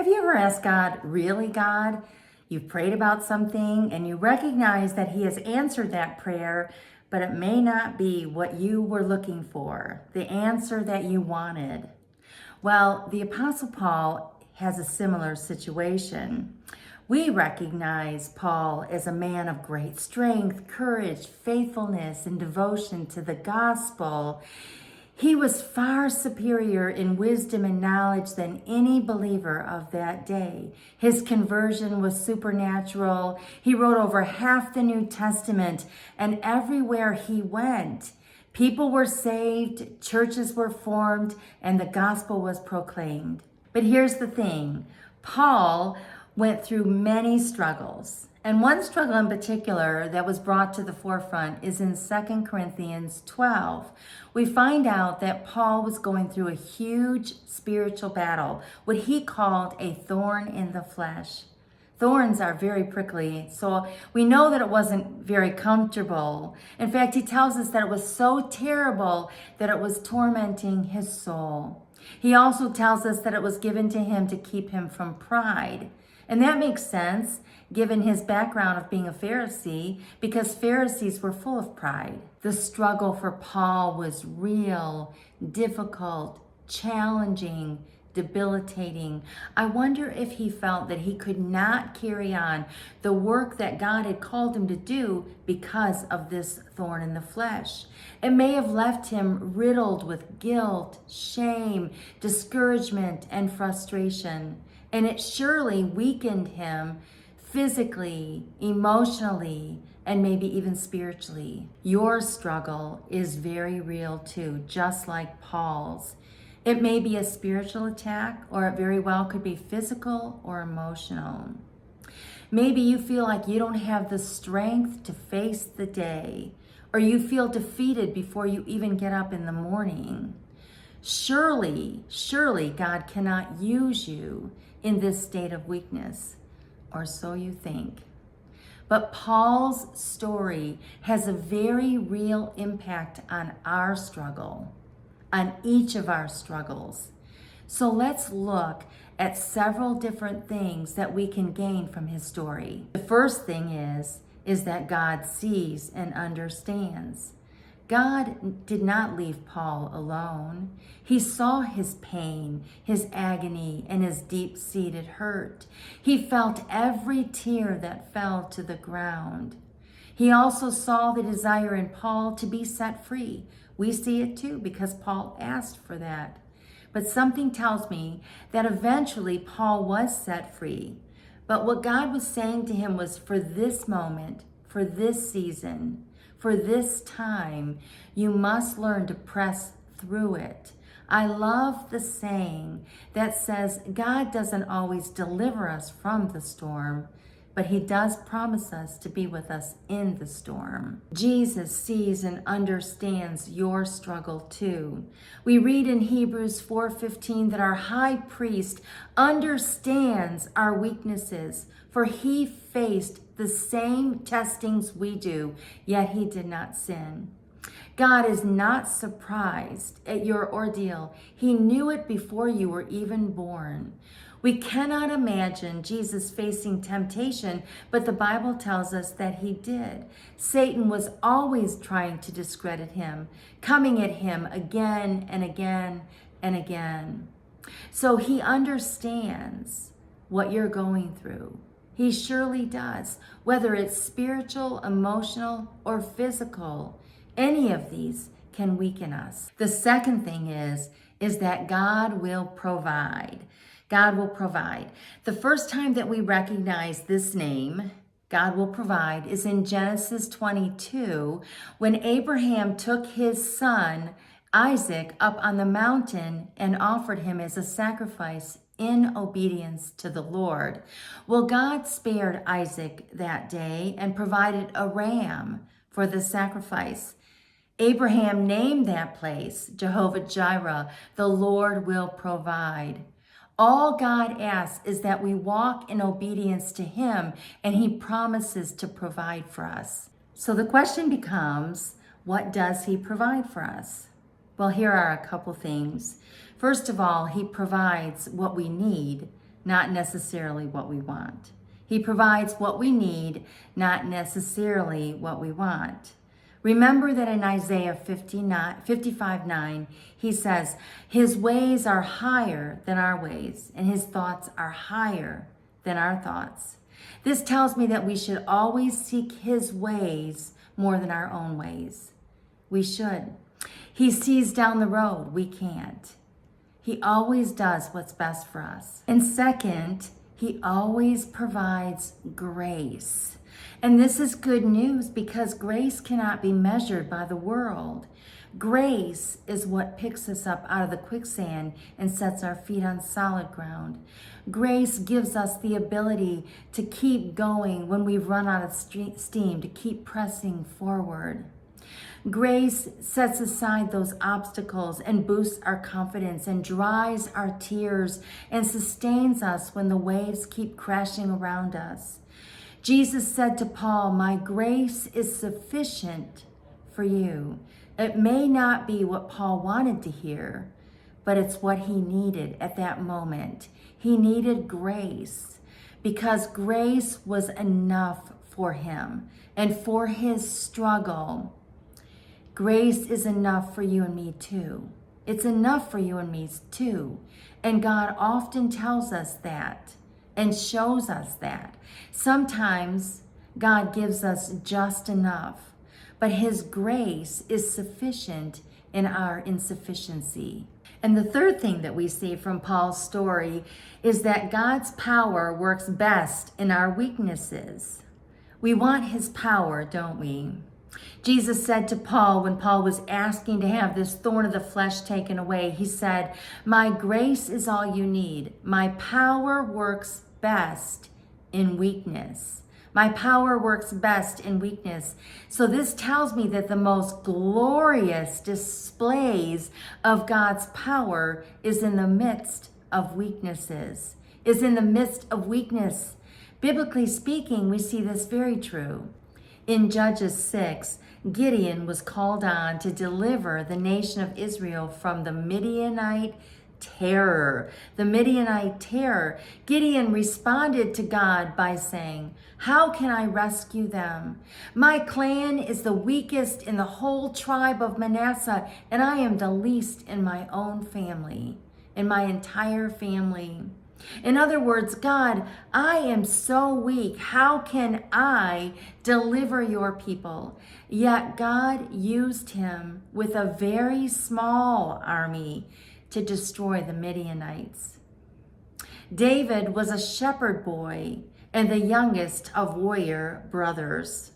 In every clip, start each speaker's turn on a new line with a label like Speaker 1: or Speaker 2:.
Speaker 1: Have you ever asked God, really, God? You've prayed about something and you recognize that He has answered that prayer, but it may not be what you were looking for, the answer that you wanted. Well, the Apostle Paul has a similar situation. We recognize Paul as a man of great strength, courage, faithfulness, and devotion to the gospel. He was far superior in wisdom and knowledge than any believer of that day. His conversion was supernatural. He wrote over half the New Testament, and everywhere he went, people were saved, churches were formed, and the gospel was proclaimed. But here's the thing, Paul went through many struggles. And one struggle in particular that was brought to the forefront is in 2 Corinthians 12. We find out that Paul was going through a huge spiritual battle, what he called a thorn in the flesh. Thorns are very prickly, so we know that it wasn't very comfortable. In fact, he tells us that it was so terrible that it was tormenting his soul. He also tells us that it was given to him to keep him from pride. And that makes sense, given his background of being a Pharisee, because Pharisees were full of pride. The struggle for Paul was real, difficult, challenging, debilitating. I wonder if he felt that he could not carry on the work that God had called him to do because of this thorn in the flesh. It may have left him riddled with guilt, shame, discouragement, and frustration. And it surely weakened him physically, emotionally, and maybe even spiritually. Your struggle is very real too, just like Paul's. It may be a spiritual attack, or it very well could be physical or emotional. Maybe you feel like you don't have the strength to face the day, or you feel defeated before you even get up in the morning. Surely God cannot use you in this state of weakness, or so you think. But Paul's story has a very real impact on our struggle, on each of our struggles. So let's look at several different things that we can gain from his story. The first thing is that God sees and understands. God did not leave Paul alone. He saw his pain, his agony, and his deep-seated hurt. He felt every tear that fell to the ground. He also saw the desire in Paul to be set free. We see it too because Paul asked for that. But something tells me that eventually Paul was set free. But what God was saying to him was, for this moment, for this season, for this time, you must learn to press through it. I love the saying that says God doesn't always deliver us from the storm, but He does promise us to be with us in the storm. Jesus sees and understands your struggle too. We read in Hebrews 4:15 that our high priest understands our weaknesses, for He faced the same testings we do, yet He did not sin. God is not surprised at your ordeal. He knew it before you were even born. We cannot imagine Jesus facing temptation, but the Bible tells us that He did. Satan was always trying to discredit Him, coming at Him again and again and again. So He understands what you're going through. He surely does, whether it's spiritual, emotional, or physical. Any of these can weaken us. The second thing is that God will provide. God will provide. The first time that we recognize this name, God will provide, is in Genesis 22, when Abraham took his son Isaac up on the mountain and offered him as a sacrifice in obedience to the Lord. Well, God spared Isaac that day and provided a ram for the sacrifice. Abraham named that place Jehovah Jireh, the Lord will provide. All God asks is that we walk in obedience to Him, and He promises to provide for us. So the question becomes, what does He provide for us? Well, here are a couple things. First of all, He provides what we need, not necessarily what we want. He provides what we need, not necessarily what we want. Remember that in Isaiah 55:9, he says, his ways are higher than our ways, and his thoughts are higher than our thoughts. This tells me that we should always seek his ways more than our own ways. We should. He sees down the road. We can't. He always does what's best for us. And second, he always provides grace. And this is good news because grace cannot be measured by the world. Grace is what picks us up out of the quicksand and sets our feet on solid ground. Grace gives us the ability to keep going when we've run out of steam, to keep pressing forward. Grace sets aside those obstacles and boosts our confidence and dries our tears and sustains us when the waves keep crashing around us. Jesus said to Paul, my grace is sufficient for you. It may not be what Paul wanted to hear, but it's what he needed at that moment. He needed grace because grace was enough for him and for his struggle. Grace is enough for you and me too. It's enough for you and me too. And God often tells us that and shows us that. Sometimes God gives us just enough, but his grace is sufficient in our insufficiency. And the third thing that we see from Paul's story is that God's power works best in our weaknesses. We want his power, don't we? Jesus said to Paul when Paul was asking to have this thorn of the flesh taken away, he said, my grace is all you need. My power works best in weakness. My power works best in weakness. So this tells me that the most glorious displays of God's power is in the midst of weaknesses, is in the midst of weakness. Biblically speaking, we see this very true. In Judges 6, Gideon was called on to deliver the nation of Israel from the Midianite terror. The Midianite terror. Gideon responded to God by saying, how can I rescue them? My clan is the weakest in the whole tribe of Manasseh, and I am the least in my own family, in my entire family. In other words, God, I am so weak. How can I deliver your people? Yet God used him with a very small army to destroy the Midianites. David was a shepherd boy and the youngest of warrior brothers.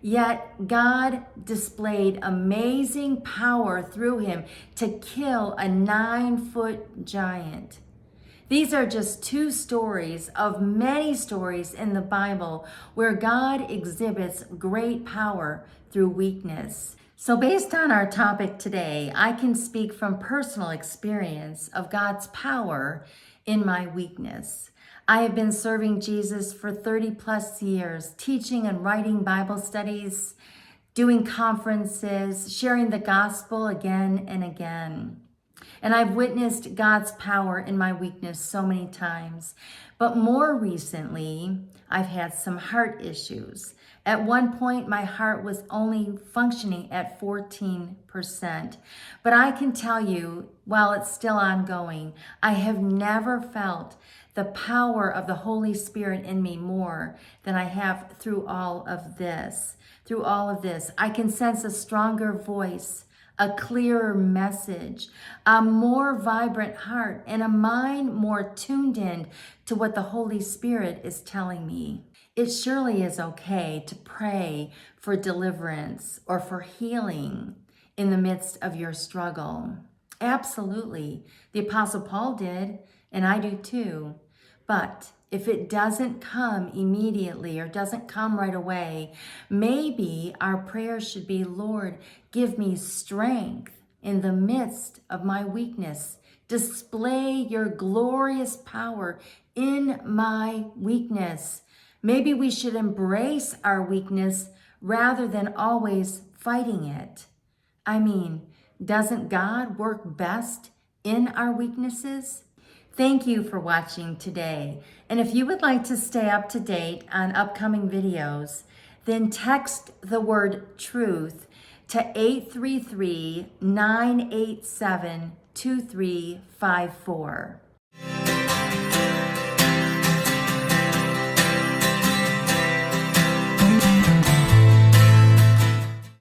Speaker 1: Yet God displayed amazing power through him to kill a 9-foot giant. These are just two stories of many stories in the Bible where God exhibits great power through weakness. So based on our topic today, I can speak from personal experience of God's power in my weakness. I have been serving Jesus for 30 plus years, teaching and writing Bible studies, doing conferences, sharing the gospel again and again. And I've witnessed God's power in my weakness so many times. But more recently, I've had some heart issues. At one point, my heart was only functioning at 14%. But I can tell you, while it's still ongoing, I have never felt the power of the Holy Spirit in me more than I have through all of this. Through all of this, I can sense a stronger voice, a clearer message, a more vibrant heart, and a mind more tuned in to what the Holy Spirit is telling me. It surely is okay to pray for deliverance or for healing in the midst of your struggle. Absolutely. The Apostle Paul did, and I do too. But if it doesn't come immediately or doesn't come right away, maybe our prayer should be, Lord, give me strength in the midst of my weakness. Display your glorious power in my weakness. Maybe we should embrace our weakness rather than always fighting it. I mean, doesn't God work best in our weaknesses? Thank you for watching today. And if you would like to stay up to date on upcoming videos, then text the word truth to 833-987-2354.